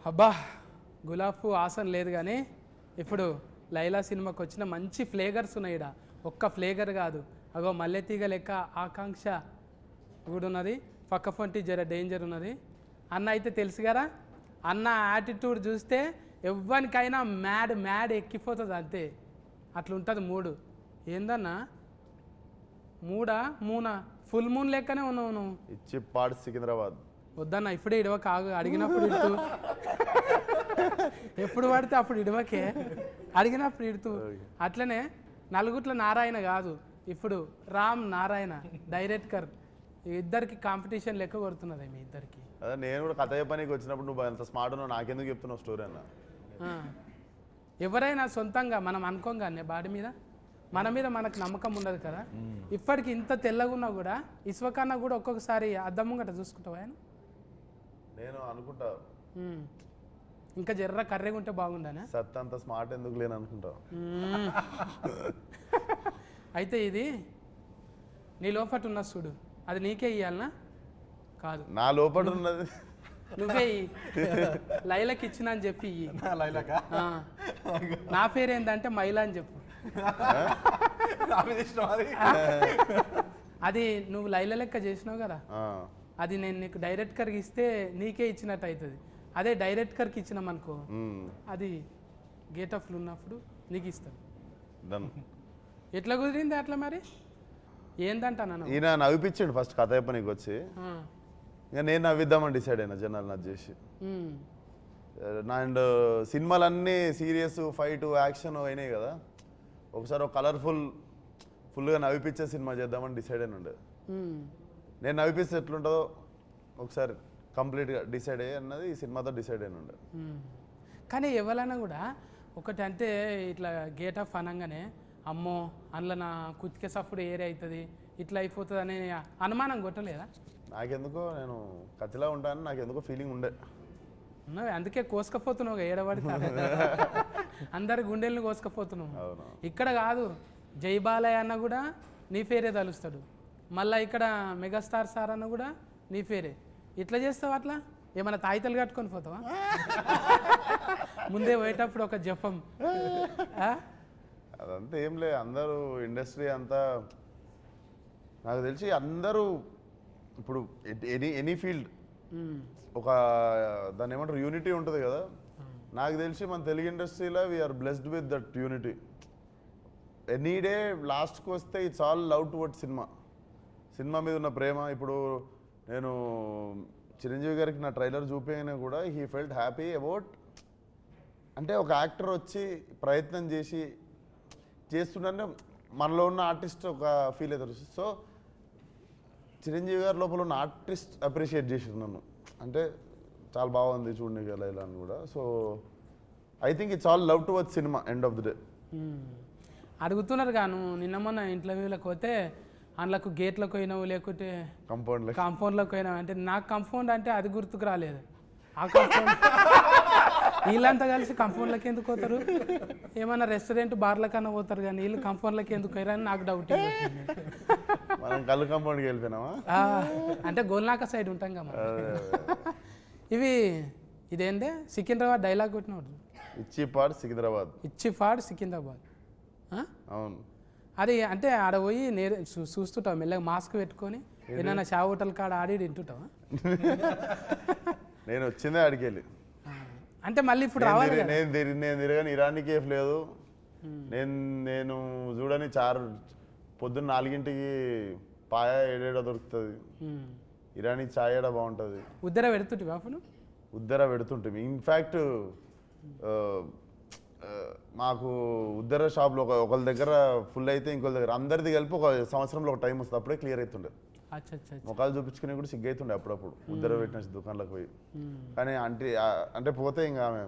అబ్బా గులాబ్ ఆసన్ లేదు కానీ ఇప్పుడు లైలా సినిమాకి వచ్చిన మంచి ఫ్లేగర్స్ ఉన్నాయి ఇక్కడ. ఒక్క ఫ్లేగర్ కాదు, అగో మల్లెతీగ లెక్క ఆకాంక్ష కూడా ఉన్నది, పక్క పొంటి జర డేంజర్ ఉన్నది. అన్న అయితే తెలుసు కదా, అన్న యాటిట్యూడ్ చూస్తే ఎవ్వరికైనా మ్యాడ్ ఎక్కిపోతుంది అంతే. అట్లా ఉంటుంది మూడు. ఏందన్నా మూనా ఫుల్ మూన్ లెక్కనే ఉన్నావు నువ్వు. ఇచ్చి పాడు సికింద్రాబాద్ వద్దన్న ఇప్పుడే ఇడవ కాగు, అడిగినప్పుడు ఇడుతూ ఎప్పుడు పడితే అప్పుడు ఇడవకే, అడిగినప్పుడు ఇడుతూ. అట్లనే నలుగుట్ల నారాయణ కాదు, ఇప్పుడు రామ్ నారాయణ డైరెక్టర్ ఇద్దరికి కాంపిటీషన్ లెక్క కొడుతున్నది మీ ఇద్దరికి. అదే నేను కూడా కథ చెప్పనీకి వచ్చినప్పుడు నువ్వు అంత స్మార్ట్ ఉన్నావు, నాకెందుకు చెప్తున్నావు స్టోరీ అన్న. ఎవరైనా సొంతంగా మనం అనుకోగానే బాడీ మీద మన మీద మనకు నమ్మకం ఉండదు కదా. ఇప్పటికి ఇంత తెల్లగున్నా కూడా ఇసువకన్నా కూడా ఒక్కొక్కసారి అద్దం ముంగట చూసుకుంటావా ఆయన? నేను అనుకుంటా ఇంకా జర్ర కర్రెగా ఉంటే బాగుండనే. సత్ అంత స్మార్ట్ ఎందుకు లేని అనుకుంటా. అయితే ఇది నీ లోపట ఉన్న చూడు, అది నీకే ఇయ్యాలనా? కాదు, నా లోపల ఉన్నది నువ్వే లైలకి ఇచ్చిన అని చెప్పి నా పేరు ఏంటంటే మైలా అని చెప్పు. అది నువ్వు లైల లెక్క చేసినావు కదా, అది నేను నీకు డైరెక్టర్కి ఇస్తే నీకే ఇచ్చినట్టు అవుతుంది. అదే డైరెక్టర్కి ఇచ్చినాం అనుకో, అది గేట్ ఆఫ్లు ఉన్నప్పుడు నీకు ఇస్తాను. ఎట్లా కుదిరింది అట్లా మరి? ఏందంటాను ఈయన నవ్విపించాడు ఫస్ట్ కథ చెప్పనీకి వచ్చి, ఇంకా నేను నవ్విద్దామని డిసైడ్ అయినా జనాలు నచ్చి చేసి. అండ్ సినిమాలన్నీ సీరియస్ ఫైట్ యాక్షన్ అయినాయి కదా, ఒకసారి ఒక ఫుల్గా నవ్విపించే సినిమా చేద్దామని డిసైడ్ అయిన ఉండే. నేను నవ్విపిస్తే ఎట్లుంటుందో ఒకసారి కంప్లీట్గా డిసైడ్ అయ్యి అన్నది ఈ సినిమాతో డిసైడ్ అయిన ఉండే. కానీ ఎవరైనా కూడా ఒకటి అంటే ఇట్లా గేట్ ఆఫ్ అనగానే అమ్మో అందులో నా కుతికే సఫ్డ్ ఏరియా అవుతుంది ఇట్లా అయిపోతుంది అనే అనుమానం కొట్టలేదా? నాకెందుకో నేను కత్తిలా ఉంటాను, నాకెందుకో ఫీలింగ్ ఉండే. అందుకే కోసుకపోతున్నావు ఏడబడితే అందరి గుండెల్ని కోసుకపోతున్నావు. ఇక్కడ కాదు, జై బాలయ్య అన్న కూడా నీ పేరే తలుస్తాడు, మళ్ళీ ఇక్కడ మెగాస్టార్ సార్ అన్న కూడా నీ పేరే. ఇట్లా చేస్తావా? అట్లా ఏమైనా తాయితలు కట్టుకొని పోతావా? ముందే పోయేటప్పుడు ఒక జపం. అదంతా ఏం లేదు, అందరూ ఇండస్ట్రీ అంతా నాకు తెలిసి అందరూ ఇప్పుడు ఎనీ ఫీల్డ్ ఒక దాన్ని ఏమంటారు యూనిటీ ఉంటుంది కదా. నాకు తెలిసి మన తెలుగు ఇండస్ట్రీలో we are blessed with that unity. Any day లాస్ట్కి వస్తే it's all love towards cinema మీద ఉన్న ప్రేమ. ఇప్పుడు నేను చిరంజీవి గారికి నా ట్రైలర్ చూపించగానే కూడా హీ ఫెల్ట్ హ్యాపీ అబౌట్, అంటే ఒక యాక్టర్ వచ్చి ప్రయత్నం చేస్తుంటే మనలో ఉన్న ఆర్టిస్ట్ ఒక ఫీల్ అవుతారు. సో చిరంజీవి గారి లోపల ఉన్న ఆర్టిస్ట్ అప్రిషియేట్ చేసారు నన్ను, అంటే చాలా బాగుంది చూడండి కదా ఇలా అని కూడా. So I think it's all love towards cinema end of the day. అడుగుతున్నారు గాను, నిన్న మొన్న ఇంటర్వ్యూలకు పోతే అందులోకి గేట్లకు పోయినావు లేకుంటే కాంపౌండ్లోకి పోయినావు అంటే నాకు కాంపౌండ్ అంటే అది గుర్తుకు రాలేదు. ఆ కాంపౌండ్ వీళ్ళంతా కలిసి కాంపౌండ్లకి ఎందుకు పోతారు? ఏమన్నా రెస్టారెంట్ బార్ల కన్నా పోతారు కానీ వీళ్ళు కాంపౌండ్లకి ఎందుకు పోయారని నాకు డౌట్. మనం కళ్ళు కాంపౌండ్కి వెళ్ళిపోయినావా అంటే గోల్నాక సైడ్ ఉంటాం కదా. ఇదేంటే సికింద్రాబాద్ డైలాగ్ కొట్టినవాడు, ఇచ్చి పాడు సికింద్రాబాద్. అవును, అది అంటే ఆడ పోయి చూస్తుంటావు మెల్లగా మాస్క్ పెట్టుకొని ఏదైనా షా హోటల్ కాడ ఆడి తింటుంటావా? నేను వచ్చిందే ఆడికి వెళ్ళి, అంటే మళ్ళీ ఇప్పుడు రావాలి. నేను తిరగని ఇరానీ కేఫ్ లేదు, నేను చూడని పొద్దున్న 4ంటికి పాయ 7 దొరుకుతుంది, ఇరానీ చాయ్ ఏడా బాగుంటుంది. ఉద్దర పెడుతుంటే అప్పుడు ఉద్దర పెడుతుంటే ఇన్ఫ్యాక్ట్ మాకు ఉద్దర షాప్లో ఒకళ్ళ దగ్గర ఫుల్ అయితే ఇంకొక దగ్గర అందరిది కలిపి ఒక సంవత్సరంలో ఒక టైం వస్తుంది, అప్పుడే క్లియర్ అవుతుండే. ముఖాలు చూపించుకుని కూడా సిగ్గైతుండే అప్పుడప్పుడు ఉద్దర పెట్టిన దుకాణంలోకి పోయి. కానీ అంటే పోతే ఇంకా ఆమె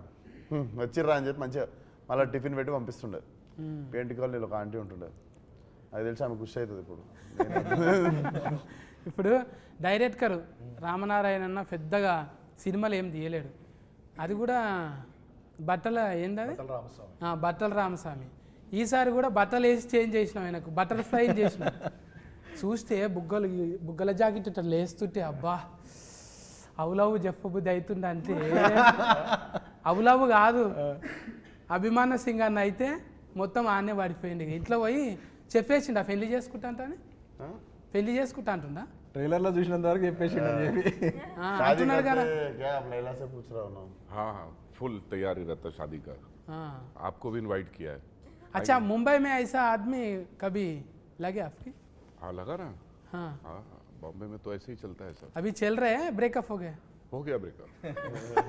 వచ్చిర్రా అని చెప్పి మంచిగా మళ్ళీ టిఫిన్ పెట్టి పంపిస్తుండే. పెయింట్ కాలనీలో ఒక ఆంటీ ఉంటుండే, అది తెలిసి ఆమె ఖుషి అవుతుంది. ఇప్పుడు డైరెక్టర్ రామనారాయణ అన్న పెద్దగా సినిమాలు ఏం తీయలేడు, అది కూడా బట్టల బట్టల రామస్వామి. ఈసారి కూడా బట్టలు వేసి చేంజ్ చేసినాం, ఆయనకు బటర్ఫ్లై చేసినాం. చూస్తే బుగ్గల జాకెట్ ఇట్లా లేస్తుంటే అబ్బా అవులవు చెప్పబుద్ధి అవుతుండే అంతే అవులవు కాదు అభిమాన సింగ్ అన్న అయితే మొత్తం ఆనే పడిపోయింది ఇంట్లో పోయి చెప్పేసిండు పెళ్లి చేసుకుంటా అంటని పెళ్లి చేసుకుంటా అంటుండా ट्रेलर లో చూసినంత వరకు చెప్పేసిండు అని చెప్పి शादी అంటున్నాడు కదా करते क्या आप लैला से पूछ रहा हूँ ना हाँ हाँ फुल तैयारी रहता शादी का हाँ। आपको भी इनवाइट किया है अच्छा मुंबई में ऐसा आदमी कभी लगे आपकी हाँ लगा ना हाँ हाँ हाँ बॉम्बे में तो ऐसे ही चलता है सब अभी चल रहे हैं ब्रेकअप हो गए हो गया ब्रेकअप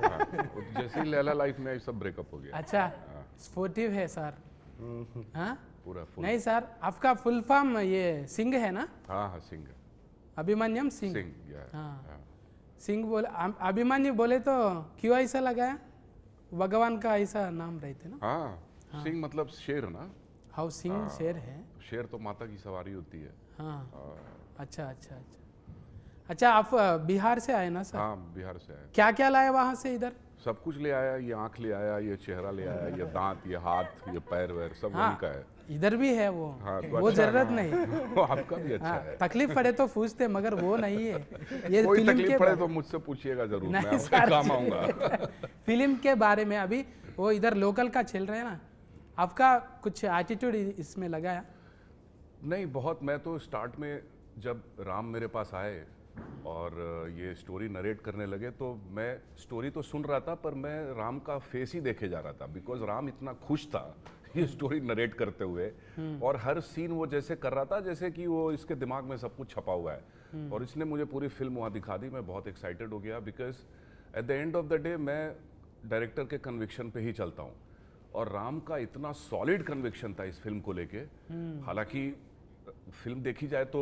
हाँ, वो जैसे ही लैला लाइफ में आई सब ब्रेकअप हो गया अच्छा स्पोर्टिव है सर हाँ पूरा फुल नहीं सर आपका फुल फॉर्म ये सिंह है ना हाँ हाँ सिंह अभिमन्यम सिंह सिंह या हाँ सिंह बोले अभिमन्यु बोले तो क्यों ऐसा लगाया भगवान का ऐसा नाम रहते ना हाँ सिंह मतलब शेर ना हाउ सिंह शेर है शेर तो माता की सवारी होती है हाँ अच्छा अच्छा अच्छा अच्छा आप बिहार से आए ना सर हाँ बिहार से आया क्या क्या लाए वहाँ से इधर सब कुछ ले आया ये आँख ले आया ये चेहरा ले आया ये दांत ये हाथ ये पैर वैर सब वही का है इधर भी है वो हाँ, तो वो अच्छा, जरूरत हाँ। नहीं वो आपका भी अच्छा हाँ, है तकलीफ पड़े तो पूछते मगर वो नहीं है ये कोई फिल्म तकलीफ के पड़े बारे- तो मुझसे पूछिएगा जरूर मैं नहीं, आपके सर। काम आऊंगा फिल्म के बारे में अभी वो इधर लोकल का चल रहा है ना आपका कुछ एटीट्यूड इसमें लगाया नहीं बहुत मैं तो स्टार्ट में जब राम मेरे पास आए और ये स्टोरी नरेट करने लगे तो मैं स्टोरी तो सुन रहा था पर मैं राम का फेस ही देखे जा रहा था बिकॉज राम इतना खुश था ये स्टोरी नरेट करते हुए और हर सीन वो जैसे कर रहा था जैसे कि वो इसके दिमाग में सब कुछ छपा हुआ है और इसने मुझे पूरी फिल्म वहाँ दिखा दी मैं बहुत एक्साइटेड हो गया because at the end of the day मैं डायरेक्टर के कन्विक्शन पे ही चलता हूँ और राम का इतना सॉलिड कन्विक्शन था इस फिल्म को लेके हालांकि फिल्म देखी जाए तो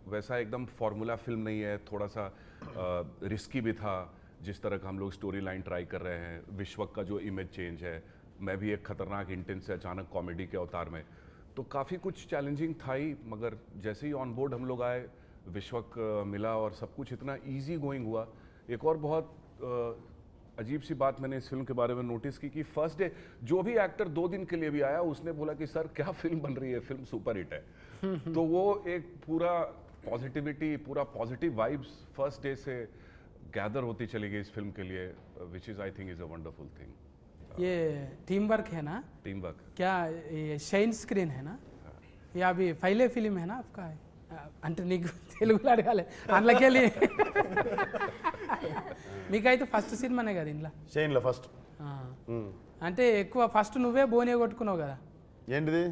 वैसा एकदम फॉर्मूला फिल्म नहीं है थोड़ा सा रिस्की भी था जिस तरह का हम लोग स्टोरी लाइन ट्राई कर रहे हैं विश्वक का जो इमेज चेंज है मैं भी एक खतरनाक इंटेंस से अचानक कॉमेडी के अवतार में तो काफ़ी कुछ चैलेंजिंग था ही मगर जैसे ही ऑन बोर्ड हम लोग आए विश्वक मिला और सब कुछ इतना इजी गोइंग हुआ एक और बहुत अजीब सी बात मैंने इस फिल्म के बारे में नोटिस की कि फर्स्ट डे जो भी एक्टर 2 दिन के लिए भी आया उसने बोला कि सर क्या फिल्म बन रही है फिल्म सुपर हिट है तो वो एक पूरा पॉजिटिविटी पूरा पॉजिटिव वाइब्स फर्स्ट डे से गैदर होती चली गई इस फिल्म के लिए which is I think is a wonderful thing ये टीम वर्क है ना टीम वर्क क्या ये షైన్ స్క్రీన్ है ना ये अभी पहले फिल्म है ना आपका అంటే నీకు తెలుగులో అడగాలి అందులోకెళ్ళి మీకైతే ఫస్ట్ సినిమానే కదా ఇంట్లో షైన్లో ఫస్ట్ అంటే ఎక్కువ ఫస్ట్ నువ్వే బోనే కొట్టుకున్నావు కదా ఏంటిది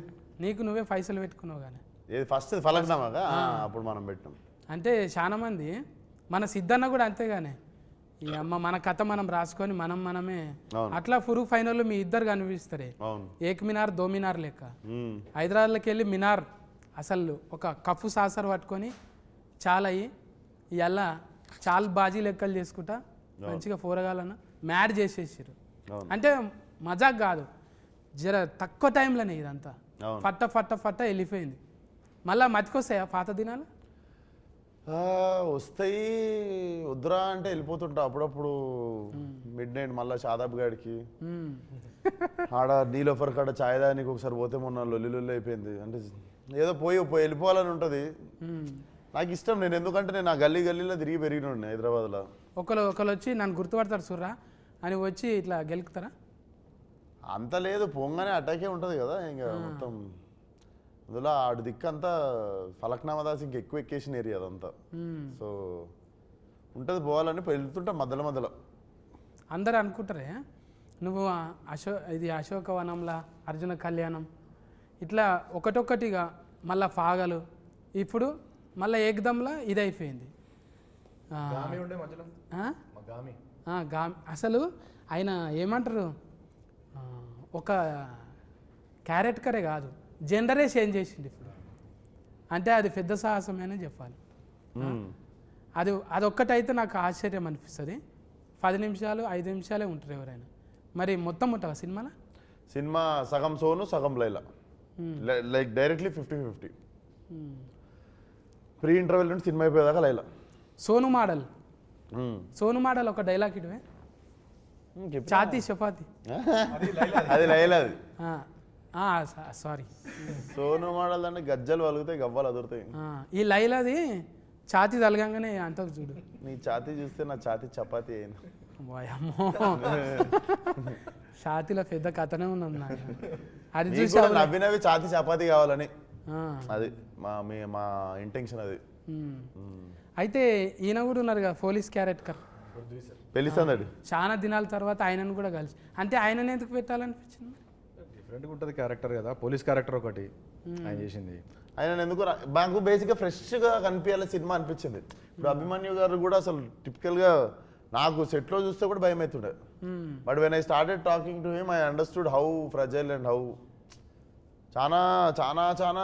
నీకు నువ్వే పైసలు పెట్టుకున్నావు కానీ ఏది ఫస్ట్ ఫలక్నామాగా అప్పుడు మనం పెట్టినాం అంటే చాలా మంది మన సిద్ధన్న కూడా అంతేగానే ఈ అమ్మ మన కథ మనం రాసుకొని మనమే అవును. అట్లా ఫురు ఫైనల్ మీ ఇద్దరు కనిపిస్తారే అవును ఏక్ మినార్ దో మినార్ లెక్క మ్మ్. హైదరాబాద్లోకి వెళ్ళి మినార్ అసలు ఒక కప్పు సాసర్ పట్టుకొని చాలా అయ్యి ఇలా చాలా బాజీ లెక్కలు చేసుకుంటా మంచిగా పోరగాలన్న మ్యాడ్ చేసేసారు అవును. అంటే మజాక్ కాదు జర తక్కువ టైంలోనే ఇదంతా అవును. ఫట్ట ఫట్ట ఫట్ట వెళ్ళిపోయింది మళ్ళా మతికొస్తాయా పాత దినాలు వస్తాయి వద్దురా అంటే వెళ్ళిపోతుంటా అప్పుడప్పుడు మిడ్ నైట్ మళ్ళీ షాదాబ్ గాడికి మ్మ్. ఆడ నీలోఫర్ కాడ ఛాయ్ దానికి ఒకసారి పోతే మొన్న లొల్లి అయిపోయింది అంటే ఏదో పోయి వెళ్ళిపోవాలని ఉంటుంది మ్మ్. నాకు ఇష్టం నేను ఎందుకంటే నేను ఆ గల్లీలో తిరిగి పెరిగిన హైదరాబాద్లో ఒకరు వచ్చి నన్ను గుర్తుపడతారు సుర్రా అని వచ్చి ఇట్లా గెలుకుతారా అంత లేదు పొంగానే అటాకే ఉంటుంది కదా ఇంకా మొత్తం అందులో ఆడు దిక్కు అంతా ఫలక్నామా దాస్ ఇంక ఎక్కువ ఎక్కేసిన ఏరియా అదంతా మ్మ్. సో ఉంటుంది పోవాలని వెళ్తుంటా మధ్యలో అందరు అనుకుంటారే నువ్వు ఇది అశోకవనంలా అర్జున కళ్యాణం ఇట్లా ఒకటొక్కటిగా మళ్ళా ఫాగలు ఇప్పుడు మళ్ళీ ఏకదంలా ఇది అయిపోయింది గామి ఉండే మధ్యలో మా గామి గామి అసలు ఆయన ఏమంటారు ఒక క్యారెక్టరే కాదు జెండరే చేంజ్ చేసింది ఇప్పుడు అంటే అది పెద్ద సాహసమేనే చెప్పాలి అదొక్కటైతే నాకు ఆశ్చర్యం అనిపిస్తుంది 10 నిమిషాలు 5 నిమిషాలే ఉంటారు ఎవరైనా మరి మొత్తం ఉంటావా సినిమాలో సినిమా సగం సోను సగం Laila like directly 50-50 pre interval నుండి సినిమా అయిపోయేదాకా లైలా సోను మోడల్ ఒక డైలాగ్ ఇటువే చాతి చపాతి అది లైలా అది సారీ సోను మోడల్ అంటే గజ్జలు వలుగుతాయి గవ్వలు అదురుతాయి ఈ లైలాది ఛాతీ తలగంగానే అంటకు చూడు. నీ ఛాతీ చూస్తే నా ఛాతీ చపాతీ అయింది. వాయమ్మో ఛాతీలో పెద్ద కథనే ఉన్నది నాకు. అది నీకు చూసి కూడా నవ్వి ఛాతీ చపాతీ కావాలని అది మా ఇంటెన్షన్ అది. అయితే ఈయన కూడా ఉన్నారు కదా పోలీస్ క్యారెక్టర్ పెళ్లిస్తాడు చాలా దినాల తర్వాత ఆయనను కూడా కలిసి, అంటే ఆయనను ఎందుకు పెట్టాలనిపించింది? డిఫరెంట్గా ఉంటుంది క్యారెక్టర్ కదా, పోలీస్ క్యారెక్టర్ ఒకటి ఆయన చేసింది. ఆయన ఎందుకు మాకు బేసిక్గా ఫ్రెష్గా కనిపించాలి సినిమా అనిపించింది. ఇప్పుడు అభిమన్యు గారు కూడా అసలు టిపికల్గా నాకు సెట్లో చూస్తే కూడా భయం అవుతుండే. But when I started talking to him I understood how fragile and how చాలా చాలా చాలా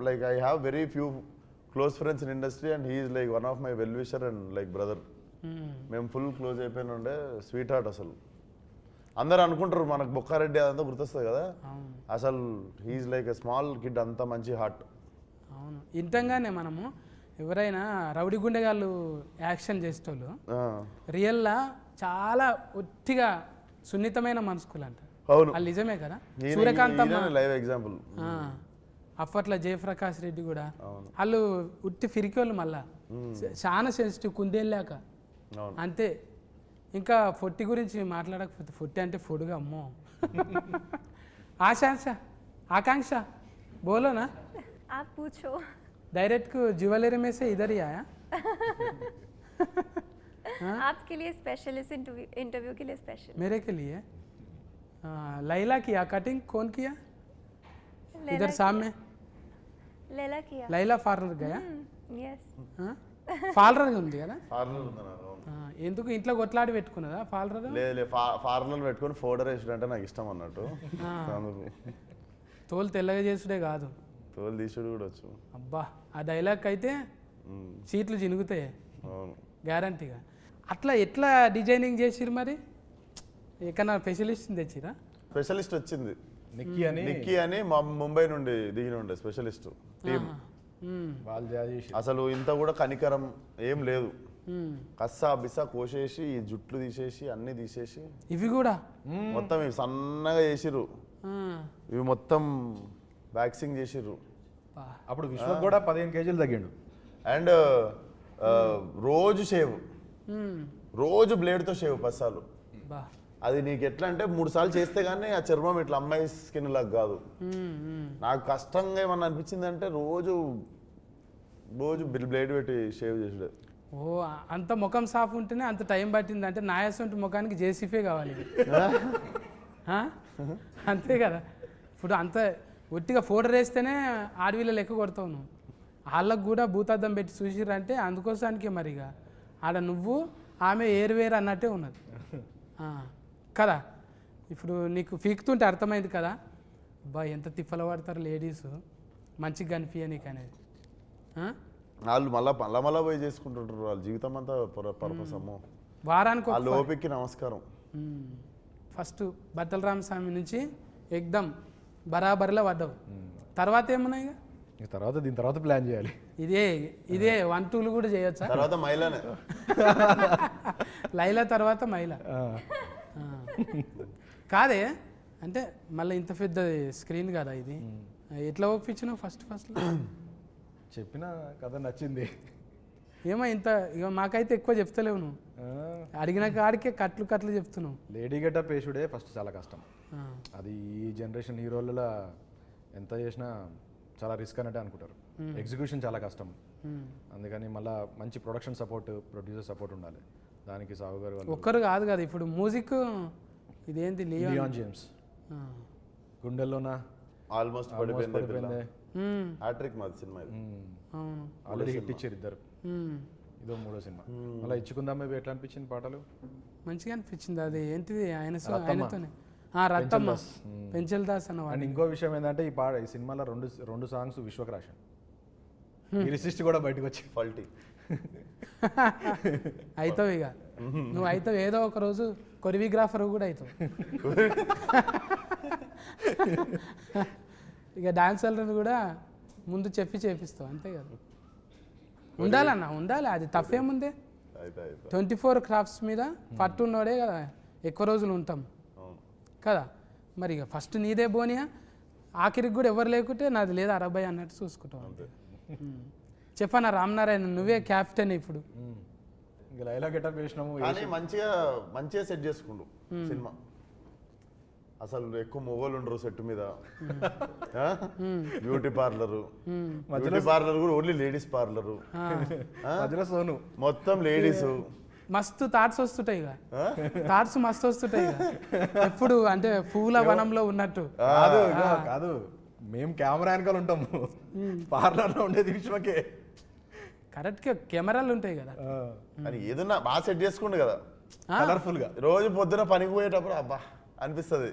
like I have very few close friends in industry and he is like one of my well wisher and like brother. మేము full close అయిపోయిన ఉండే, sweet heart. అసలు అందరు అనుకుంటారు మనకు బొక్కారెడ్డి అదంతా గుర్తొస్తుంది కదా, అసలు he is like a small kid, అంత మంచి హార్ట్. అవును, ఇంతంగానే మనము ఎవరైనా రౌడీ గుండెగాళ్ళు యాక్షన్ చేసేటోళ్ళు రియల్లా చాలా ఒట్టిగా సున్నితమైన మనసుకులు అంట. అవును, వాళ్ళు నిజమే కదా. Suryakanthamma live example. అప్పట్లో జయప్రకాష్ రెడ్డి కూడా వాళ్ళు ఉట్టి ఫిరికోళ్ళు, మళ్ళా చాలా సెన్సిటివ్ కుందేళ్ళాక అంతే. ఇంకా ఫొట్టి గురించి మాట్లాడకపోతే, ఫొట్టి అంటే ఫుడ్గా అమ్మో. ఆకాంక్ష बोलो ना, आप पूछो। डायरेक्ट को ज्वेलरी में से इधर ही आया। आपके लिए स्पेशल, इस इंटरव्यू के लिए स्पेशल। मेरे के लिए लैला किया कटिंग, कौन किया? इधर सामने लैला किया। लैला पार्लर गया? यस। పార్లర్ ఉంది కదా, పార్లర్ ఉంది నాకు. ఎందుకు ఇంట్లో కొట్లాడి పెట్టుకున్నదా పార్లర్? లేదు పార్లర్ పెట్టుకొని ఫోటో వేసుడు అంటే నాకు ఇష్టం అన్నట్టు. తోలు తెల్లగా చేసుడే కాదు, తోలు తీసుడు కూడా వచ్చు. అబ్బా ఆ డైలాగ్ అయితే సీట్లు చినుగుతాయి అవును, గ్యారంటీగా. అట్లా ఎట్లా డిజైనింగ్ చేసిరు మరి? ఎక్కడన్నా స్పెషలిస్ట్ తెచ్చిరా? స్పెషలిస్ట్ వచ్చింది నిక్కీ అని మా ముంబై నుండి దిగిన ఉండే స్పెషలిస్ట్ టీమ్. వాళ్ళు అసలు ఇంత కూడా కనికరం ఏం లేదు, కస్సా బిస్సా కోసేసి ఈ జుట్లు తీసేసి అన్ని తీసేసి ఇవి కూడా మొత్తం ఇవి సన్నగా చేసిర్రు, ఇవి మొత్తం వ్యాక్సింగ్ చేసిర్రు. అప్పుడు విశ్వక్ కూడా 15 కేజీలు తగ్గిండు. అండ్ రోజు షేవ్, రోజు బ్లేడ్తో షేవ్ పస్సాలు. అది నీకు ఎట్లా అంటే 3 సార్లు చేస్తే కానీ ఆ చర్మం ఇట్లా అమ్మాయి స్కిన్ లాగా కాదు. నాకు కష్టంగా ఏమన్నా అనిపించింది అంటే రోజు బ్లేడ్ పెట్టి షేవ్ చేసాడు. ఓ అంత ముఖం సాఫ్ ఉంటేనే అంత టైం పట్టింది అంటే నాయసంటి ముఖానికి జేసీఫే కావాలి. అంతే కదా. ఇప్పుడు అంత ఒట్టిగా ఫోటో వేస్తేనే ఆడవిలో లెక్క కొడతావు నువ్వు. వాళ్ళకు కూడా భూతార్థం పెట్టి చూసిరంటే అందుకోసానికే మరిగా ఆడ నువ్వు ఆమె ఏరువేరు అన్నట్టే ఉన్నది కదా. ఇప్పుడు నీకు పీకుతుంటే అర్థమైంది కదా, అబ్బా ఎంత తిప్పల పడతారు లేడీస్ మంచిగా కనిపించ నీకు అనేది. వాళ్ళు మళ్ళా పోయి చేసుకుంటుంటారు, వాళ్ళ జీవితం అంతా పర్పస్. అమ్మో వారానికి వాళ్ళ ఓపికకి నమస్కారం. ఫస్ట్ బట్టల రామస్వామి నుంచి ఎగ్దమ్ బరాబర్లో పడ్డావు. తర్వాత ఏమున్నాయి? తర్వాత దీని తర్వాత ప్లాన్ చేయాలి. ఇదే 1, 2 కూడా చేయొచ్చా? తర్వాత మైలానే లైలా తర్వాత మైలా కాదే అంటే మళ్ళీ ఇంత పెద్ద స్క్రీన్ కదా ఇది, ఎట్లా ఒప్పించినావు ఫస్ట్ చెప్పిన కథ నచ్చింది. ఏమో ఇంత ఇక మాకైతే ఎక్కువ చెప్తలేవు నువ్వు, అడిగిన కాడికే కట్లు చెప్తున్నావు. లేడీ గెటప్ వేసుడే ఫస్ట్ చాలా కష్టం. అది ఈ జనరేషన్ హీరోలలో ఎంత చేసినా చాలా రిస్క్ అన్నట్టే అనుకుంటారు. ఎగ్జిక్యూషన్ చాలా కష్టం. అందుకని మళ్ళీ మంచి ప్రొడక్షన్ సపోర్ట్, ప్రొడ్యూసర్ సపోర్ట్ ఉండాలి. దానికి సాగు గారు ఒక్కరు కాదు కదా. ఇప్పుడు మ్యూజిక్ ఇదేంటి లియాన్ జేమ్స్ గుండెల్లోనా ఆల్మోస్ట్ పడిపోయింది. హ్యాట్రిక్ మాది సినిమా ఇది. ఆల్రెడీ హిట్ ఇచ్చారు ఇద్దరు. ఇదో 3వ సినిమా. అలా ఇచ్చుకుందాం మేబీ ఎట్లా అనిపించింది పాటలు? మంచిగా అనిపించింది. అది ఏంటిది ఆయనతోనే రత్తమ్మ పెంచల్ దాస్ అన్న. అండ్ ఇంకో విషయం ఏంటంటే ఈ సినిమాలో రెండు సాంగ్స్ విశ్వక్ రాశాను. ఈ రిసిస్ట్ కూడా బయటకు వచ్చి ఫాల్టీ అవుతావు ఇక నువ్వు అవుతావు. ఏదో ఒక రోజు కొరియోగ్రాఫర్ కూడా అవుతావు. ఇక డాన్సర్లను కూడా ముందు చేపిస్తావు అంతే కదా. ఉండాలి, అది తప్పేముందే. 24 క్రాఫ్ట్స్ మీద పట్టున్నోడే కదా ఎక్కువ రోజులు ఉంటాం కదా. మరి ఇక ఫస్ట్ నీదే బోనియా, ఆఖరికి కూడా ఎవరు లేకుంటే నాది లేదా 60 అన్నట్టు చూసుకుంటాం అంతే. చెప్పనా రామనారాయణ నువ్వే క్యాప్టెన్ ఇప్పుడు. ఇంకా లైలా గెటప్ వేసినాము. కానీ మంచిగా సెట్ చేసుకుండు సినిమా. అసలు ఎక్కువ మొగోళ్ళు ఉండరు సెట్ మీద. బ్యూటీ పార్లర్ కూడా ఓన్లీ లేడీస్ పార్లర్, మధ్యలో సోను మొత్తం లేడీస్. మస్తు థాట్స్ వస్తుంటాయి ఇక, థాట్స్ మస్తు వస్తుంటాయి ఇక ఎప్పుడు అంటే పూల వనంలో ఉన్నట్టు. కాదు మేము కెమెరా వెనకాల ఉంటాము, పార్లర్లో ఉండేది విషయకే. కరెక్ట్గా కెమెరాలు ఉంటాయి కదా. అని ఏదన్నా బాగా సెట్ చేసుకుండు కదా కలర్ఫుల్ గా. రోజు పొద్దున పనికి పోయేటప్పుడు అబ్బా అనిపిస్తుంది.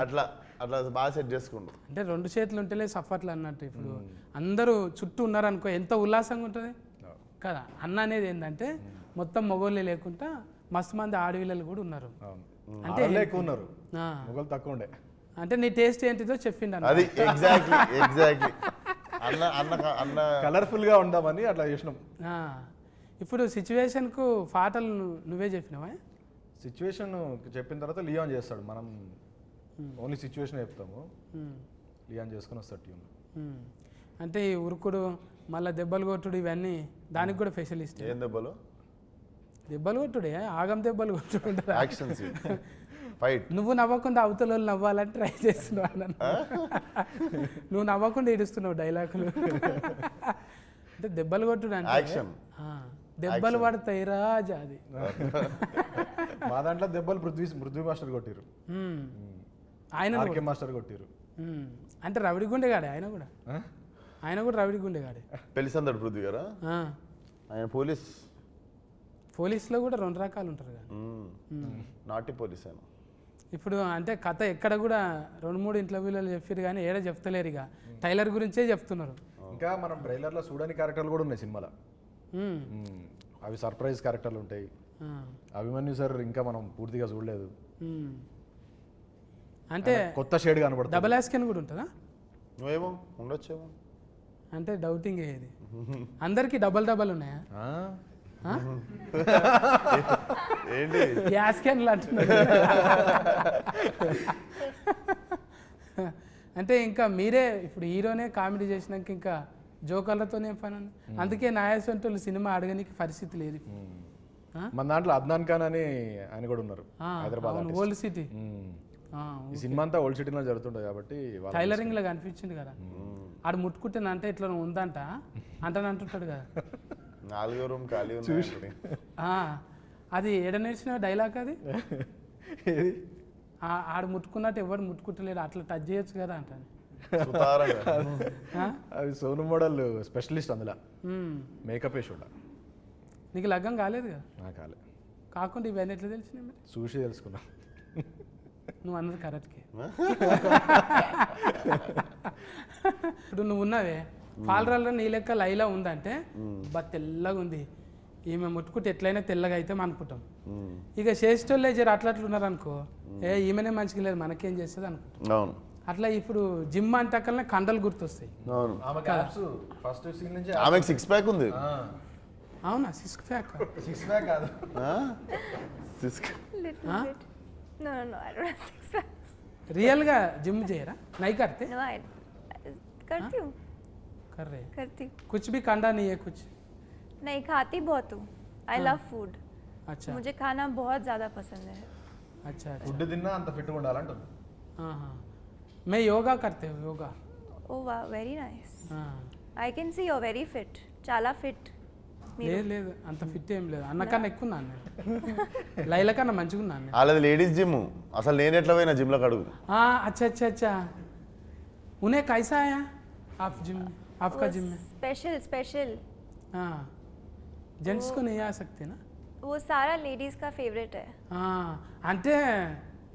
అట్లా అట్లా బాగా సెట్ చేసుకుండు. అంటే 2 చేతులు ఉంటేనే సఫర్లు అన్నట్టు. ఇప్పుడు అందరూ చుట్టూ ఉన్నారనుకో ఎంత ఉల్లాసంగా ఉంటుంది కదా. అన్న అనేది ఏంటంటే మొత్తం మగోళ్ళే లేకుండా మస్తు మంది ఆడవిల్లలు కూడా ఉన్నారు. అంటే ఎక్కువ ఉన్నారు, మొగలు తక్కువ ఉండే. అంటే నీ టేస్ట్ ఏంటిదో చెప్పిండు అన్న. అది ఎగ్జాక్ట్లీ అన్న కలర్ఫుల్ గా ఉందామని అట్లా చేసినాం. ఇప్పుడు సిచ్యువేషన్కు పాటలు నువ్వే చెప్పినావా? సిచ్యువేషన్ చెప్పిన తర్వాత లియాన్ చేస్తాడు, మనం ఓన్లీ సిచ్యువేషన్ చెప్తాము, లియాన్ చేసుకుని వస్తాడు ట్యూన్. అంటే ఈ ఉరుకుడు మళ్ళీ దెబ్బలు కొట్టుడు ఇవన్నీ దానికి కూడా స్పెషలిస్ట్. ఏం దెబ్బలు? దెబ్బలు కొట్టుడే, ఆగం దెబ్బలు కొట్టుడు, యాక్షన్ ఫైట్. నువ్వు నవ్వకుండా అవతల వాళ్ళు నవ్వాలని ట్రై చేస్తున్నావు అన్న. నువ్వు నవ్వకుండా ఏడుస్తున్నావు డైలాగులు. అంటే దెబ్బలు కొట్టుడు అంటే యాక్షన్, దెబ్బలు పడతాయి రాజా. అది మా దాంట్లో దెబ్బలు పృథ్వీ మాస్టర్ కొట్టిరు, ఆయన మాస్టర్ కొట్టిరు. అంటే రవిడి గుండెగాడే ఆయన కూడా రవిడి గుండెగాడే. పెళ్లిసందడు పృథ్వీ గారా? ఆయన పోలీసులో కూడా 2 రకాలు ఉంటారు కదా. నాటి పోలీస్ ఆయన. ఇప్పుడు అంటే కథ ఎక్కడ కూడా 2-3 ఇంటర్వ్యూలలో చెప్పారు కానీ ఏడ చెప్తలేరు. ఇక టైలర్ గురించే చెప్తున్నారు. ఇంకా మనం ట్రైలర్లో చూడని క్యారెక్టర్లు కూడా ఉన్నాయి సినిమాలో. అవి సర్ప్రైజ్ క్యారెక్టర్లు ఉంటాయి. అభిమన్యు సార్ ఇంకా మనం పూర్తిగా చూడలేదు, అంటే కొత్త షేడ్ కనబడుతుంది. డబల్ యాస్కెన్ కూడా ఉంటుందా? నువ్వేమో ఉండొచ్చేమో అంటే డౌటింగ్ ఇది. అందరికి డబల్ ఉన్నాయా? ఏంటి యాస్కెన్లు అంటున్నారు. అంటే ఇంకా మీరే ఇప్పుడు హీరోనే కామెడీ చేసినాక ఇంకా జోకర్లతోనే పని. అందుకే నాయసంటోళ్ళు సినిమా అడగనికి పరిస్థితి లేదు. మన దాంట్లో అద్నాన్ ఖాన్ అని ఆయన కూడా ఉన్నారు, హైదరాబాద్ ఓల్డ్ సిటీ. ఈ సినిమా అంతా ఓల్డ్ సిటీలో జరుగుతుంటుంది కాబట్టి టైలరింగ్ లాగా అనిపించింది కదా. ఆడు ముట్టుకుంటాను అంటే ఇట్లా ఉందంట అంటాడు కదా. 4వ రూమ్ ఖాళీ ఉంది. అది ఏడ నేర్చిన డైలాగ్ అది. ఆడు ముట్టుకున్నట్టు ఎవరు ముట్టుకుంటలేడు, అట్లా టచ్ చేయొచ్చు కదా అంటాను. అది సోను మోడల్ స్పెషలిస్ట్ అందులో, మేకప్ వేసి ఉండాలి. నీకు లగ్గం కాలేదు కదా? కాలే. కాకుండా ఇవన్నీ ఎట్లా తెలిసినాయి మరి? చూసి తెలుసుకున్నా. నువ్వు అన్నది కరెక్ట్కి. ఇప్పుడు నువ్వు ఉన్నావే పాలరాల్లో నీ లెక్క లైలా ఉందంటే తెల్లగా ఉంది, ఈమె ముట్టుకుంటే ఎట్లయినా తెల్లగా అయితే అనుకుంటాం. ఇక చేసేటోళ్ళే జర అట్లా అనుకో, ఈమెనే మంచిగా లేదు మనకేం చేస్తుంది అనుకుంటాం. అట్లా ఇప్పుడు జిమ్ అంటకల్నే కండలు గుర్తొస్తాయి. ఆమెకు 6 ప్యాక్ ఉంది. అవునా? 6 ప్యాక్ కాదు, రియల్గా జిమ్ చేయరా? నై करते? करती हूँ, कर रहे करती। कुछ भी कंडा नहीं है कुछ? नहीं, खाती बहुत हूँ। I love food. अच्छा, मुझे खाना बहुत ज़्यादा पसंद है। अच्छा ఫుడ్ తిన్నా అంత ఫిట్గా ఉండాలంటుంది. हाँ, मैं योगा करते हूँ, yoga. Oh wow, very nice. हाँ. I can see you're very fit. చాలా fit. లేదు అంత ఫిట్ ఏం లేదు, అన్నకన్నా ఎక్కువ ఉన్నాను నేను. లైల కన్నా మంచిగా ఉన్నాను నేను. వాళ్ళది లేడీస్ జిమ్. అసలు నేను ఎట్లా పోయినా జిమ్లో అడుగు. अच्छा अच्छा अच्छा, उन्हें कैसा आया आप जिम में? आपका जिम में स्पेशल हाँ, जेंट्स को नहीं आ सकते ना? वो सारा लेडीज का फेवरेट है. అంటే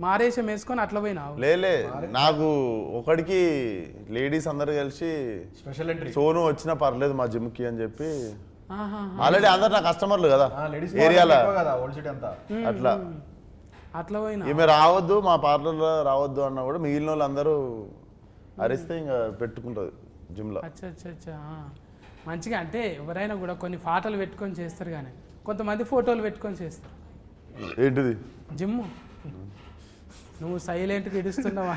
మారేషం వేసుకొని అట్లా పోయినావు? లేలే, నాకు ఒకడికి లేడీస్ అందరు కలిసి స్పెషల్ ఎంట్రీ సోను వచ్చినా పర్లేదు మా జిమ్కి అని చెప్పి, ఆల్రెడీ అందరు నా కస్టమర్లు కదా లేడీస్ ఏరియాలో, కదా ఓల్డ్ సిటీ అంతా. అట్లా పోయినా ఈమె రావద్దు మా పార్లర్లో రావద్దు అన్నా కూడా మిగిలిన వాళ్ళు అందరూ అరిస్తే ఇంకా పెట్టుకుంటుంది జిమ్లో. అచ్చా అచ్చా అచ్చా, మంచిగా. అంటే ఎవరైనా కూడా కొన్ని పాటలు పెట్టుకొని చేస్తారు, కానీ కొంతమంది ఫోటోలు పెట్టుకొని చేస్తారు. ఏంటిది? జిమ్ నువ్వు సైలెంట్గా ఇడుస్తున్నావా?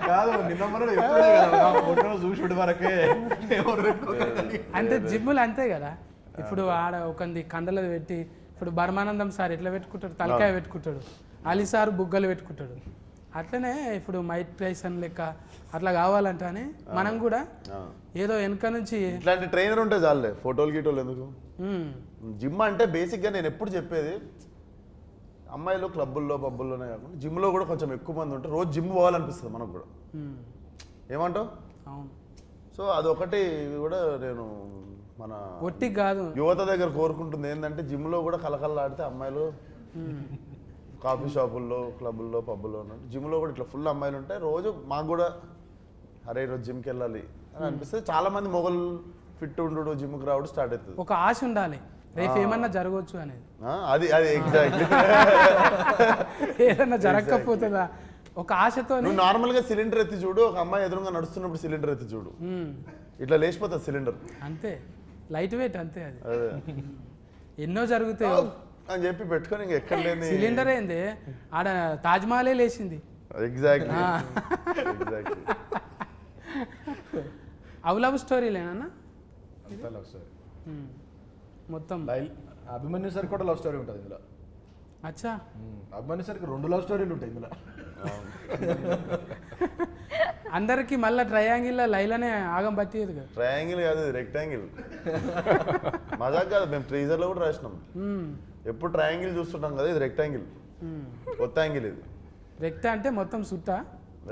కాదు నిన్న మనం ఎప్పుడే కదా ఫోటో చూసి వరకే అంటే జిమ్ములు అంతే కదా. ఇప్పుడు ఆడ ఒకంది కండలు పెట్టి, ఇప్పుడు బర్మానందం సార్ ఎట్లా పెట్టుకుంటాడు, తలకాయ పెట్టుకుంటాడు, అలీ సార్ బుగ్గలు పెట్టుకుంటాడు. అట్లనే ఇప్పుడు మైక్ టైసన్ లెక్క అట్లా కావాలంటే అని మనం కూడా ఏదో వెనక నుంచి ఇట్లాంటి ట్రైనర్ ఉంటే చాలే, ఫోటోలు గీటోలు ఎందుకు. జిమ్ అంటే బేసిక్గా నేను ఎప్పుడు చెప్పేది, అమ్మాయిలు క్లబ్బుల్లో పబ్బుల్లోనే కాకుండా జిమ్లో కూడా కొంచెం ఎక్కువ మంది ఉంటే రోజు జిమ్ పోవాలనిపిస్తుంది మనకు కూడా. ఏమంటావు? అవును. సో అదొకటి కూడా నేను మన ఒట్టి కాదు యువత దగ్గర కోరుకుంటుంది ఏంటంటే, జిమ్లో కూడా కలకల్లాడితే అమ్మాయిలు కాఫీ షాపుల్లో క్లబ్బుల్లో పబ్బుల్లో ఉన్నట్టు జిమ్లో కూడా ఇట్లా ఫుల్ అమ్మాయిలు ఉంటాయి. రోజు మాకు కూడా అరే ఈరోజు జిమ్కి వెళ్ళాలి అని అనిపిస్తుంది. చాలా మంది మొగలు ఫిట్ ఉండు జిమ్కి రావడం స్టార్ట్ అవుతుంది. ఒక ఆశ ఉండాలి, రేపు ఏమన్నా జరగవచ్చు అనేది. అది ఎగ్జాక్ట్లీ. ఏదన్నా జరగకపోతుందా ఒక ఆశతో. నువ్వు నార్మల్గా సిలిండర్ ఎత్తి చూడు, ఒక అమ్మాయి ఎదురుగా నడుస్తున్నప్పుడు సిలిండర్ ఎత్తి చూడు, ఇట్లా లేచిపోతుంది సిలిండర్. అంతే, లైట్ వెయిట్ అంతే. అది అదే ఎన్నో జరుగుతాయి అని చెప్పి పెట్టుకొని ఇంక ఎక్కడ లేని సిలిండర్ ఏంది ఆడ తాజ్మహలే లేచింది. ఎగ్జాక్ట్లీ. అవు లవ్ స్టోరీలేనా లవ్ స్టోరీ మొత్తం? అభిమన్యు సార్ కూడా లవ్ స్టోరీ ఉంటుంది ఇందులో. అచ్చా, అభిమన్యు సార్కి 2 లవ్ స్టోరీలు ఉంటాయి ఇందులో. అందరికి మళ్ళీ ట్రయాంగిల్ లైలానే ఆగం పట్టేది కదా. ట్రయాంగిల్ కాదు, రెక్టాంగిల్. మజాక్ కాదు, మేము ట్రీజర్లో కూడా రాసినాం. ఎప్పుడు ట్రయాంగిల్ చూస్తుంటాం కదా, ఇది రెక్టాంగిల్, కొత్త యాంగిల్ ఇది. రెక్ట అంటే మొత్తం సుట్టా,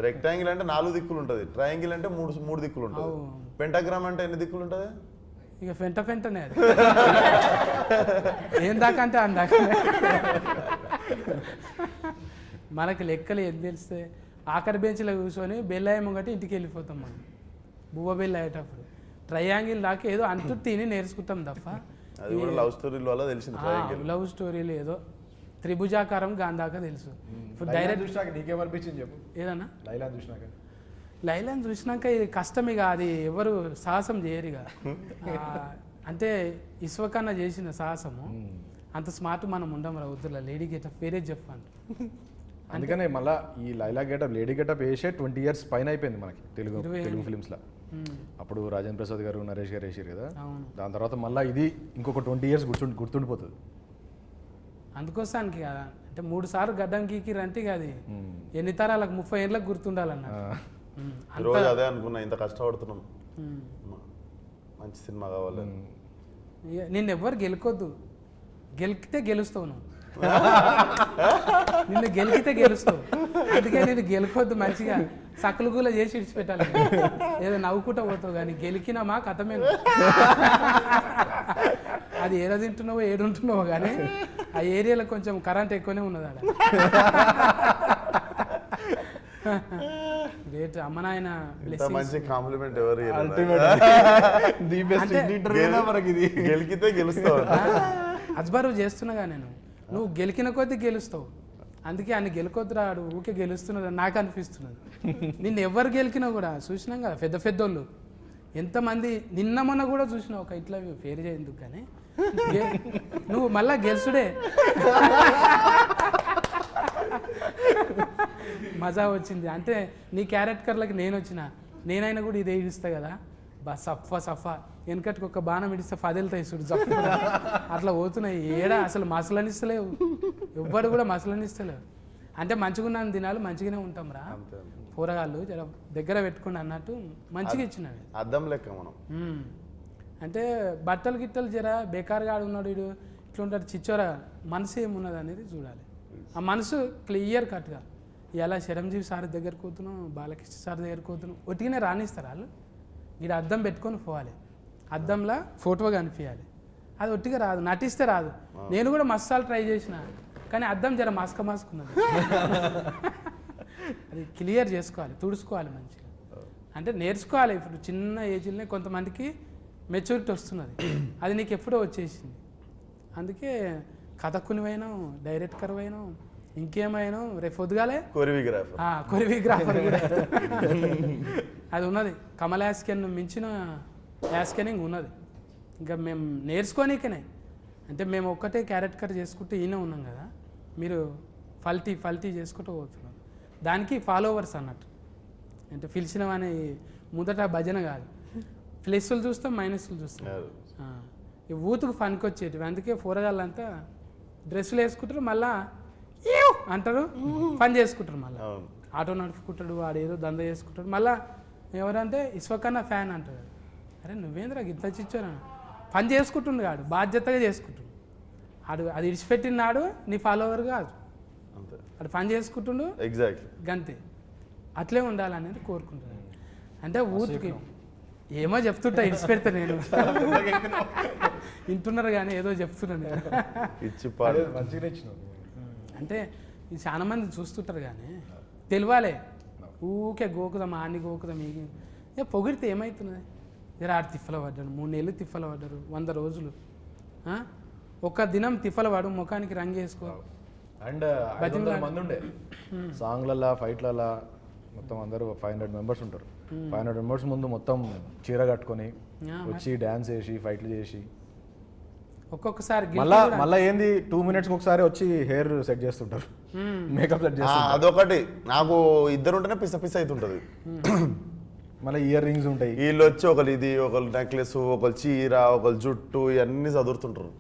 రెక్టాంగిల్ అంటే 4 దిక్కులు ఉంటుంది, ట్రయాంగిల్ అంటే 3 దిక్కులు ఉంటుంది. పెంటాగ్రామ్ అంటే ఎన్ని దిక్కులు ఉంటుంది? ఇక ఫెంటనే అది. ఏం దాకా అంటే అందాక మనకి లెక్కలు ఏం తెలిస్తే ఆఖరి బెంచ్లో కూర్చొని బెల్లయ్య ముంగటి ఇంటికి వెళ్ళిపోతాం మనం, బువ్వ బెల్ల అయ్యేటప్పుడు. ట్రయాంగిల్ దాకా ఏదో అంటూ తిని నేర్చుకుంటాం తప్ప అది కూడా లవ్ స్టోరీల వల్ల తెలిసింది. లవ్ స్టోరీలు ఏదో త్రిభుజాకారం గాంధాకా తెలుసు. ఇప్పుడు డైరెక్ట్ చూసినాక నీకేమనిపించింది చెప్పు. ఏదన్నా లైలా చూసినాక? లైలాని చూసినాక ఇది కష్టం, ఇక అది ఎవరు సాహసం చేయరు ఇక. అంటే ఇస్వకన్నా చేసిన సాహసము అంత స్మార్ట్ మనం ఉండం రా వద్దులా. లేడీ గెటప్ వేరే చెప్పండి. అందుకనే మళ్ళీ ఈ లైలా గెటప్ లేడీ గెటప్ వేసే 20 years పైన అయిపోయింది మనకి తెలుగు ఫిలిమ్స్లో. అప్పుడు రాజేంద్ర ప్రసాద్ గారు నరేష్ గారు వేసారు కదా, దాని తర్వాత మళ్ళీ ఇది ఇంకొక 20 years గుర్తుండిపోతుంది. అందుకోసానికి కదా, అంటే 3 సార్లు గడ్డం గీకిరంటే ఇక అది ఎన్ని తరాలకు 30 ఏళ్ళకి గుర్తుండాలన్న. రోజు అదే అనుకున్నా, ఇంత కష్టపడుతున్నాం, మంచి సినిమా కావాలి. నిన్ను ఎవ్వరు గెలుకొద్దు, గెలికితే గెలుస్తావు నువ్వు. నిన్ను గెలికితే గెలుస్తావు, అందుకే నేను గెలుకొద్దు. మంచిగా సకలు కూల చేసి ఇడిచిపెట్టాలి, ఏదో నవ్వుకుంటా పోతావు. కానీ గెలికినామా కథమే. అది ఏదో తింటున్నావో ఏడుంటున్నావో కానీ ఆ ఏరియాలో కొంచెం కరెంట్ ఎక్కువనే ఉన్నది ఆడ. గ్రేట్. అమ్మ నాయన మంచి కాంప్లిమెంట్ ఎవరు గెలికితే గెలుస్తావు. అజ్బారు చేస్తున్నాగా నేను, నువ్వు గెలికిన కొద్దీ గెలుస్తావు. అందుకే ఆయన గెలుకొద్దు రాడు, ఊకే గెలుస్తున్నది నాకు అనిపిస్తున్నది. నిన్ను ఎవరు గెలికినా కూడా చూసినాం కదా, పెద్ద పెద్దోళ్ళు ఎంతమంది. నిన్న మొన్న కూడా చూసినావు ఒక ఇట్లా పేరు చేయందుకు, కానీ నువ్వు మళ్ళా గెలుసుడే. మజా వచ్చింది. అంటే నీ క్యారెక్టర్లకి నేను వచ్చిన, నేనైనా కూడా ఇదే ఇడిస్తా కదా, సఫా వెనకటికి ఒక బాణం ఇడిస్తే 10 వెళ్తాయి చూడు, జప్పు అట్లా పోతున్నాయి. ఏడా అసలు మసలనిస్తలేవు, ఎవ్వడు కూడా మసలనిస్తలేవు. అంటే మంచిగున్నాను దినాలు మంచిగానే ఉంటాం రా, కూరగాయలు జర దగ్గర పెట్టుకుని అన్నట్టు మంచిగా ఇచ్చినవి. అద్దం లెక్క మనం. అంటే బట్టలు గిట్టలు జర బేకారుగా ఆడున్నాడు వీడు, ఇట్లా ఉంటాడు చిచ్చోరా, మనసు ఏమున్నది అనేది చూడాలి. ఆ మనసు క్లియర్ కట్గా. ఇలా చిరంజీవి సార్ దగ్గరికి పోతున్నాం, బాలకృష్ణ సార్ దగ్గరికి పోతున్నాం, ఒట్టిగానే రాణిస్తారు వాళ్ళు. వీడు అద్దం పెట్టుకొని పోవాలి, అద్దంలో ఫోటో కనిపించాలి. అది ఒట్టిగా రాదు, నటిస్తే రాదు. నేను కూడా మసాలు ట్రై చేసిన, కానీ అద్దం జర మాస్కున్నది. అది క్లియర్ చేసుకోవాలి, తుడుచుకోవాలి మంచిగా. అంటే నేర్చుకోవాలి. ఇప్పుడు చిన్న ఏజ్లోనే కొంతమందికి మెచ్యూరిటీ వస్తున్నది, అది నీకు ఎప్పుడో వచ్చేసింది. అందుకే కథకునివైనా, డైరెక్టర్ అయినా, ఇంకేమైనా రేపు పొద్దుగాలే కొరియోగ్రాఫర్ కూడా అది ఉన్నది. కమల్ యాస్కెన్ మించిన యాస్కెనింగ్ ఉన్నది. ఇంకా మేము నేర్చుకోనికనే. అంటే మేము ఒక్కటే క్యారెక్టర్ చేసుకుంటూ ఈయన ఉన్నాం కదా, మీరు ఫల్టీ చేసుకుంటూ పోతున్నాం. దానికి ఫాలోవర్స్ అన్నట్టు. అంటే పిలిచినవని మొదట భజన కాదు, ప్లస్లు చూస్తాం మైనస్లు చూస్తాం. ఈ ఊతుకు ఫన్కి వచ్చేటివి. అందుకే పోరగాళ్ళంతా డ్రెస్సులు వేసుకుంటారు, మళ్ళా "ఈవ్" అంటారు, పని చేసుకుంటారు. మళ్ళీ ఆటో నడుపుకుంటాడు, వాడు ఏదో దంద చేసుకుంటాడు. మళ్ళీ ఎవరంటే ఇస్వకన్నా ఫ్యాన్ అంటాడు. అరే నువ్వేంద్రా గిత్త చిచ్చారా, పని చేసుకుంటుండు కాడు, బాధ్యతగా చేసుకుంటుండు. అది ఇడిచిపెట్టినాడు నీ ఫాలోవర్ కాదు, అంతే. అది పని చేసుకుంటుండు ఎగ్జాక్ట్లీ. గంతే. అట్లే ఉండాలనేది కోరుకుంటున్నాను. అంటే ఊరికి ఏమో చెప్తుంటా, ఇడిచిపెడతా నేను. వింటున్నారు కానీ ఏదో చెప్తున్నాను నేను. ఇచ్చి పాడు. మంచిగా ఇచ్చినావు. అంటే ఇది చాలా మంది చూస్తుంటారు కానీ తెలియాలి. ఊకే గోకుదాం ఆన్ని గోకుదాం ఇక పొగిడితే ఏమవుతున్నది? జర ఆడు తిప్పల పడ్డాడు, 3 నెలలు తిప్పల పడ్డారు, 100 రోజులు. ఒక్క దినం తిప్పల పడు, ముఖానికి రంగు వేసుకో. అండ్ 500 మంది ఉండే సాంగ్లలా ఫైట్లలా మొత్తం అందరూ 500 మెంబర్స్ ఉంటారు. 500 మెంబర్స్ ముందు మొత్తం చీర కట్టుకొని వచ్చి డ్యాన్స్ చేసి ఫైట్లు చేసి ఒక్కొక్కసారి మళ్ళా ఏంది 2 minutes ఒకసారి వచ్చి హెయిర్ సెట్ చేస్తుంటారు, మేకప్ సెట్ చేస్తుంటారు. అదొకటి నాకు ఇద్దరు ఉంటేనే పిస అవుతుంటది. మళ్ళీ ఇయర్ రింగ్స్ ఉంటాయి. వీళ్ళు వచ్చి ఒకరు ఇది, ఒకరు నెక్లెస్, ఒకరు చీర, ఒకరు జుట్టు, ఇవన్నీ చదువుతుంటారు.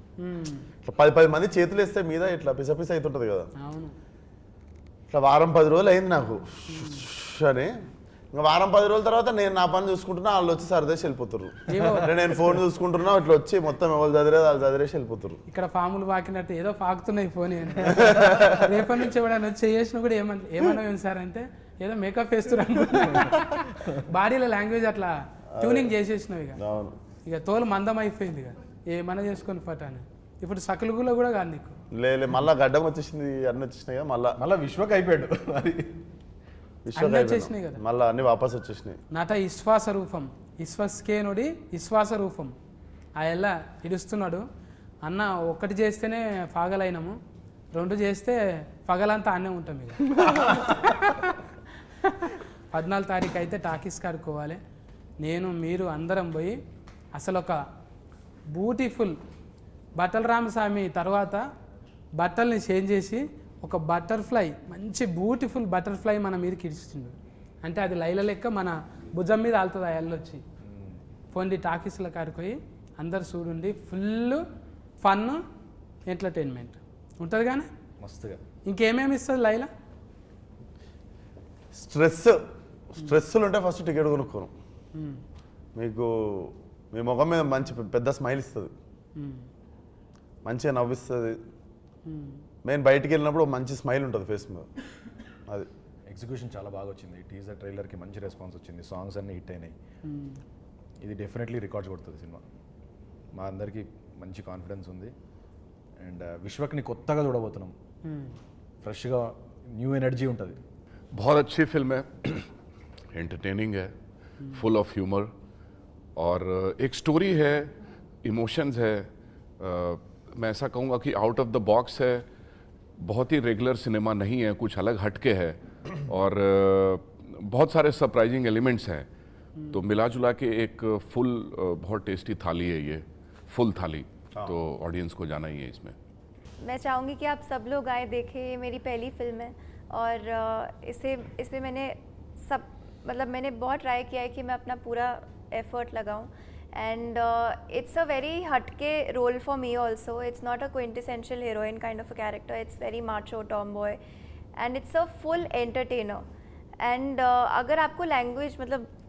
ఇట్లా 10 మంది చేతులు వేస్తే మీద ఇట్లా పిస అవుతుంటది కదా. అవును. ఇట్లా వారం 10 రోజులు అయింది నాకు అని. ఇంకా వారం 10 రోజుల తర్వాత నేను నా పని చూసుకుంటున్నా, వాళ్ళు వచ్చి సరదేసి వెళ్ళిపోతారు. నేను ఫోన్ చూసుకుంటున్నా, ఇట్లా వచ్చి మొత్తం ఎవరు చదివేది వాళ్ళు చదివేసి వెళ్ళిపోతారు. ఇక్కడ పాములు పాకినట్టు ఏదో పాకుతున్నాయి ఫోన్. రేపటి నుంచి ఎవడన్నా వచ్చి చేసినా కూడా ఏమన్నా సార్ అంటే ఏదో మేకప్ వేస్తున్నారు. బాడీలో లాంగ్వేజ్ అట్లా ట్యూనింగ్ చేసేసినావు. ఇక తోలు మందం అయిపోయింది. ఇక ఏమన్నా చేసుకొని పట్టాను. ఇప్పుడు సకలుగులో కూడా కాదు నీకు. లేదు మళ్ళీ గడ్డం వచ్చేసింది, అన్నీ వచ్చేసినాయి కదా. మళ్ళీ విశ్వక్ అయిపోయాడు. వచ్చేసినాయి కదా, మళ్ళీ అన్ని వాపస్ వచ్చేసినాయి. నట విశ్వాస రూపం విశ్వస్కేనుడి విశ్వాస రూపం. ఆ ఎలా ఇడుస్తున్నాడు అన్న. ఒక్కటి చేస్తేనే పగలైనము, 2 చేస్తే పగలంతా అన్నే ఉంటాం. ఇక 14 తారీఖు అయితే టాకీస్ కాడుకోవాలి. నేను మీరు అందరం పోయి అసలు ఒక బ్యూటిఫుల్ బట్టల రామస్వామి తర్వాత బట్టల్ని చేంజ్ చేసి ఒక బటర్ఫ్లై, మంచి బ్యూటిఫుల్ బటర్ఫ్లై మన మీదకి ఇడిచిండు. అంటే అది లైల లెక్క మన భుజం మీద ఆలుతుంది. ఆ ఎల్లొచ్చి పోండి టాకీస్ల కాడిపోయి అందరు చూడండి. ఫుల్ ఫన్ ఎంటర్టైన్మెంట్ ఉంటుంది కానీ మస్తుగా. ఇంకేమేమి ఇస్తుంది లైల? స్ట్రెస్సులు ఉంటే ఫస్ట్ టికెట్ కొనుక్కోను. మీకు మీ ముఖం మీద మంచి పెద్ద స్మైల్ ఇస్తుంది, మంచిగా నవ్విస్తుంది. మెయిన్ బయటికి వెళ్ళినప్పుడు మంచి స్మైల్ ఉంటుంది ఫేస్ మీద. అది ఎగ్జిక్యూషన్ చాలా బాగా వచ్చింది. టీజర్ ట్రైలర్కి మంచి రెస్పాన్స్ వచ్చింది. సాంగ్స్ అన్నీ హిట్ అయినాయి. ఇది డెఫినెట్లీ రికార్డ్స్ కొడుతుంది సినిమా. మా అందరికీ మంచి కాన్ఫిడెన్స్ ఉంది. అండ్ విశ్వక్ని కొత్తగా చూడబోతున్నాం. ఫ్రెష్గా న్యూ ఎనర్జీ ఉంటుంది. बहुत अच्छी फिल्म है, एंटरटेनिंग है, फुल ऑफ ह्यूमर और एक स्टोरी है, इमोशंस है. मैं ऐसा कहूँगा कि आउट ऑफ द बॉक्स है, बहुत ही रेगुलर सिनेमा नहीं है, कुछ अलग हटके है और बहुत सारे सरप्राइजिंग एलिमेंट्स हैं. तो मिला जुला के एक फुल बहुत टेस्टी थाली है ये, फुल थाली. तो ऑडियंस को जाना ही है इसमें. मैं चाहूँगी कि आप सब लोग आए देखें. ये मेरी पहली फिल्म है और इसमें मैंने बहुत ट्राई किया है कि मैं अपना पूरा एफर्ट लगाऊं. And it's a very hatke role for me also. It's not a quintessential heroine kind of a character. It's very macho tomboy and it's a full entertainer. And अगर आपको language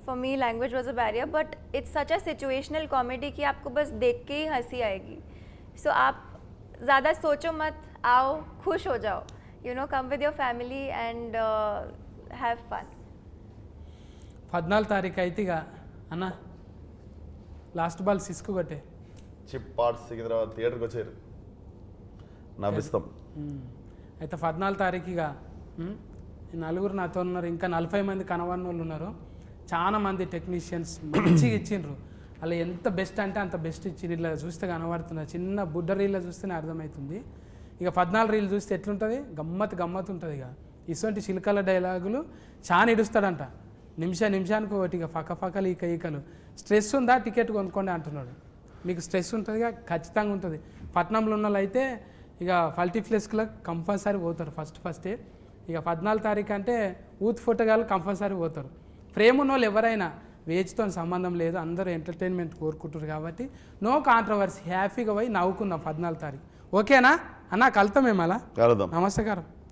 for me language was a barrier, but it's such a situational comedy कि आपको बस देख के ही हंसी आएगी. So आप ज़्यादा सोचो मत, आओ खुश हो जाओ. Come with your family and have fun. 14 తారీఖు అయితే ఇక అన్న లాస్ట్ బాల్ సిస్కు కొట్టే చిప్ పార్ట్స్ సికింద్రాబాద్ థియేటర్కి వచ్చారు, నవ్విస్తాం. అయితే 14 తారీఖు ఇక నలుగురు నాతో ఉన్నారు, ఇంకా 40 మంది కనవన్న వాళ్ళు ఉన్నారు. చాలా మంది టెక్నీషియన్స్ మంచిగా ఇచ్చిండ్రు. అలా ఎంత బెస్ట్ అంటే అంత బెస్ట్ ఇచ్చిండ్రు. ఇలా చూస్తే కనబడుతున్నారు, చిన్న బుడ్డ రీల్లో చూస్తేనే అర్థమవుతుంది. ఇక 14 రీల్ చూస్తే ఎట్లుంటుంది, గమ్మత్ ఉంటుంది. ఇక ఇటువంటి చిలకల డైలాగులు చాలా ఇడుస్తాడంట. నిమిషానికి ఒకటి ఇక ఫకలు ఈకలు. స్ట్రెస్ ఉందా టికెట్ కొనుక్కోండి అంటున్నాడు. మీకు స్ట్రెస్ ఉంటుందిగా, ఖచ్చితంగా ఉంటుంది. పట్నంలో ఉన్న వాళ్ళు అయితే ఇక మల్టీప్లెక్స్లకు కంపల్సరీ పోతారు ఫస్టే. ఇక 14 తారీఖు అంటే యూత్ ఫోటోగాళ్ళు కంపల్సరీ పోతారు. ప్రేమ ఉన్న వాళ్ళు ఎవరైనా వేజ్తో సంబంధం లేదు, అందరూ ఎంటర్టైన్మెంట్ కోరుకుంటారు కాబట్టి నో కాంట్రవర్సీ, హ్యాపీగా పోయి నవ్వుకుందాం 14 తారీఖు. ఓకేనా అన్న, కలుతాం మేము అలా. కలుద్దాం. నమస్కారం.